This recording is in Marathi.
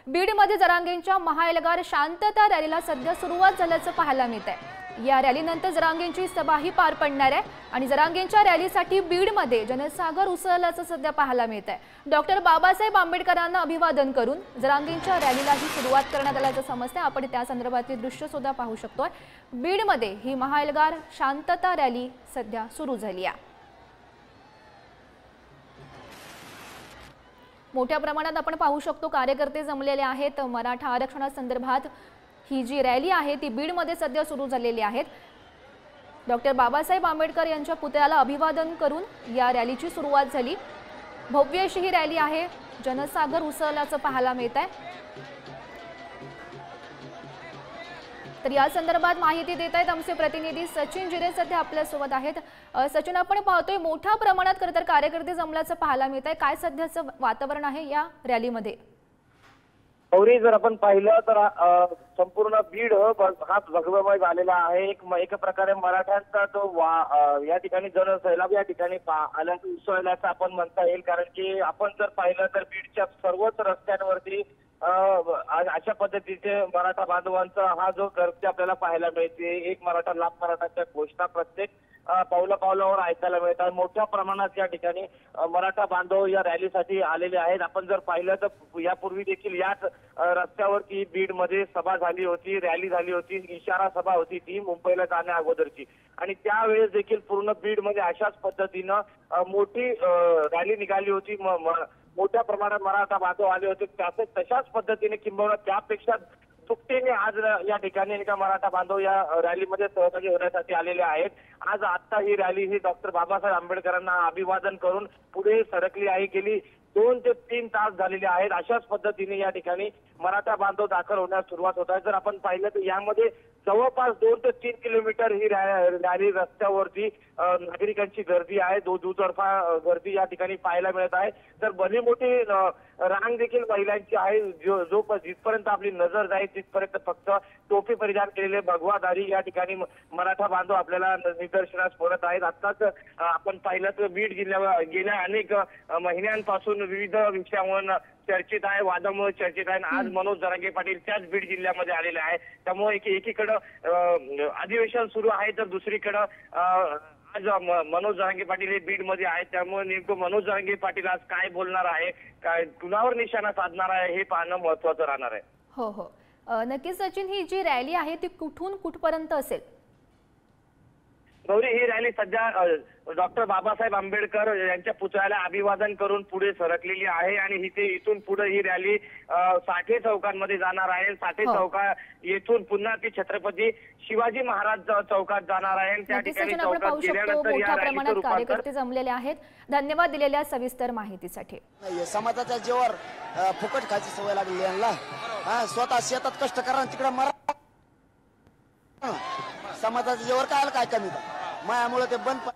बीडमध्ये जरांगेंच्या महाएल्गार शांतता रॅलीला सध्या सुरुवात झाल्याचं पाहायला मिळत आहे। या रॅलीनंतर जरांगेंची सभाही पार पडणार आहे आणि जरांगेंच्या रॅलीसाठी बीडमध्ये जनसागर उसळल्याचं सध्या पाहायला मिळत आहे। डॉक्टर बाबासाहेब आंबेडकरांना अभिवादन करून जरांगेंच्या रॅलीलाही सुरुवात करण्यात आल्याचं समजतंय। आपण त्या संदर्भातली दृश्य सुद्धा पाहू शकतोय। बीडमध्ये ही महाएल्गार शांतता रॅली सध्या सुरू झाली आहे। मोठ्या प्रमाणात आपण पाहू शकतो कार्यकर्ते जमलेले आहेत। मराठा आरक्षणासंदर्भात ही जी रॅली आहे ती बीडमध्ये सध्या सुरू झालेली आहे। डॉक्टर बाबासाहेब आंबेडकर यांच्या पुतळ्याला अभिवादन करून या रॅलीची सुरुवात झाली। भव्य अशी ही रॅली आहे, जनसागर उसळल्याचं पाहायला मिळत आहे। तर या संदर्भात माहिती देत आहेत आमचे प्रतिनिधी सचिन जिरे सध्या आपल्या सोबत आहेत। सचिन, आपण पाहतोय मोठ्या प्रमाणात खरं कार्यकर्ते जमल्याचं पाहायला मिळत आहे। काय सध्याचं वातावरण आहे या रॅलीमध्ये? गौरी, जर आपण पाहिलं तर संपूर्ण बीड हा भगवमय झालेला आहे। एक प्रकारे मराठ्यांचा तो या ठिकाणी जनसैलाब या ठिकाणी आल्याचं उसळल्याचं आपण म्हणता येईल। कारण की आपण जर पाहिलं तर बीडच्या सर्वच रस्त्यांवरती अशा पद्धतीचे मराठा बांधवांचा हा जो गर्दी आपल्याला पाहायला मिळते। एक मराठा लाख मराठाच्या घोषणा प्रत्येक पावलावर ऐकायला मिळतात। मोठ्या प्रमाणात या ठिकाणी मराठा बांधव या रॅलीसाठी आलेले आहेत। आपण जर पाहिलं तर यापूर्वी देखील याच रस्त्यावरती बीडमध्ये सभा झाली होती, रॅली झाली होती, इशारा सभा होती ती मुंबईला जाण्या अगोदरची, आणि त्यावेळेस देखील पूर्ण बीडमध्ये अशाच पद्धतीनं मोठी रॅली निघाली होती। मोठ्या प्रमाणात मराठा बांधव आले होते। तशाच पद्धतीने किंबहुना त्यापेक्षा दुपटीने आज या ठिकाणी एका मराठा बांधव या रॅलीमध्ये सहभागी होण्यासाठी आलेले आहेत। आज आता ही रॅली ही डॉक्टर बाबासाहेब आंबेडकरांना अभिवादन करून पुढे सरकली आहे। गेली 2 ते 3 तास झालेले आहेत। अशाच पद्धतीने या ठिकाणी मराठा बांधव दाखल होण्यास सुरुवात होत आहे। जर आपण पाहिलं तर यामध्ये जवळपास 2 ते 3 किलोमीटर ही रॅली रस्त्यावरती नागरिकांची गर्दी आहे। दुतर्फा गर्दी या ठिकाणी पाहायला मिळत आहे। तर भली मोठी रांग देखील महिलांची आहे। जिथपर्यंत आपली नजर जाईल तिथपर्यंत फक्त टोपी परिधान केलेले भगवाधारी या ठिकाणी मराठा बांधव आपल्याला निदर्शनास पडत आहेत। आताच आपण पाहिलं तर बीड जिल्ह्यावर गेल्या अनेक महिन्यांपासून विविध विषयावर चर्चेत आहे, वादामुळे चर्चेत आहे। आज मनोज जरांगे पाटील त्याच बीड जिल्ह्यामध्ये आलेले आहे। त्यामुळे एकीकडे अधिवेशन सुरू आहे तर दुसरीकडे आज मनोज जरांगे पाटील हे बीडमध्ये आहेत। त्यामुळे नेमकं मनोज जरांगे पाटील आज काय बोलणार आहे, काय कुणावर निशाणा साधणार आहे हे पाहणं महत्त्वाचं राहणार आहे। हो हो, नक्कीच सचिन, ही जी रॅली आहे ती कुठून कुठपर्यंत असेल? गौरी, ही रॅली सध्या डॉक्टर बाबासाहेब आंबेडकर यांच्या पुतळ्याला अभिवादन करून पुढे सरकलेली आहे आणि इथून पुढे ही रॅली साठे चौकांमध्ये जाणार आहे। साठे चौका येथून पुन्हा ती छत्रपती शिवाजी महाराज चौकात जाणार आहे। त्या ठिकाणी चौकात गेल्यानंतर मोठ्या प्रमाणात कार्यकर्ते जमलेले आहेत। धन्यवाद दिलेल्या सविस्तर माहितीसाठी। समाजाच्या जीवावर फुकट खायची सवय लागली यांना। स्वतः शेतात कष्ट करा तिकडे मरा, समाजाच्या जीवावर काय कमी मायामुळे ते बंद